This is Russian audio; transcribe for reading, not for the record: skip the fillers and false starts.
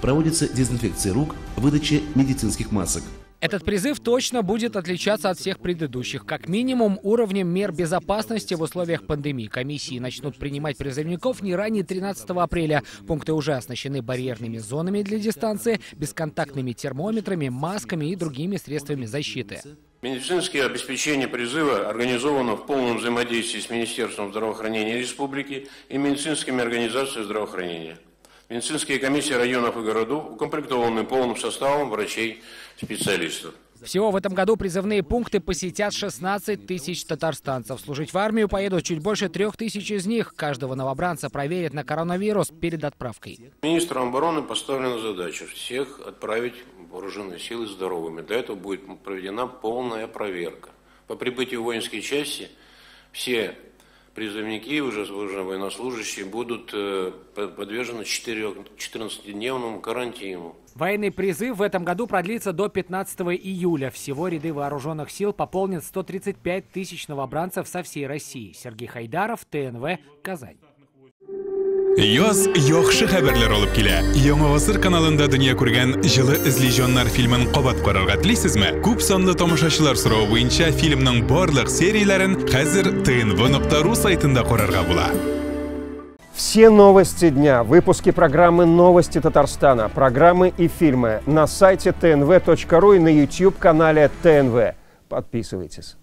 Проводится дезинфекция рук, выдача медицинских масок. Этот призыв точно будет отличаться от всех предыдущих. Как минимум, уровнем мер безопасности в условиях пандемии. Комиссии начнут принимать призывников не ранее 13 апреля. Пункты уже оснащены барьерными зонами для дистанции, бесконтактными термометрами, масками и другими средствами защиты. Медицинское обеспечение призыва организовано в полном взаимодействии с Министерством здравоохранения Республики и медицинскими организациями здравоохранения. Медицинские комиссии районов и городов укомплектованы полным составом врачей-специалистов. Всего в этом году призывные пункты посетят 16 тысяч татарстанцев. Служить в армию поедут чуть больше 3000 из них. Каждого новобранца проверят на коронавирус перед отправкой. Министром обороны поставлена задача всех отправить в вооруженные силы здоровыми. Для этого будет проведена полная проверка. По прибытию в воинские части все призывники, уже военнослужащие, будут подвержены 14-дневному карантину. Военный призыв в этом году продлится до 15 июля. Всего ряды вооруженных сил пополнят 135 тысяч новобранцев со всей России. Сергей Хайдаров, ТНВ, Казань. Yoz yaxshi xabarlar olib kela. Yangi asr kanalında dünya ko'rgan Жылы izleyjonlar filmin qabat qarorga tilaysizmi? Ko'p sonli tomoshachilar so'rovi bo'yicha filmning barliq seriyalarini hozir tnv.ru saytida ko'rarga bo'ladi. Все новости дня, выпуски программы «Новости Татарстана», программы и фильмы на сайте tnv.ru и на YouTube-канале ТНВ. Подписывайтесь.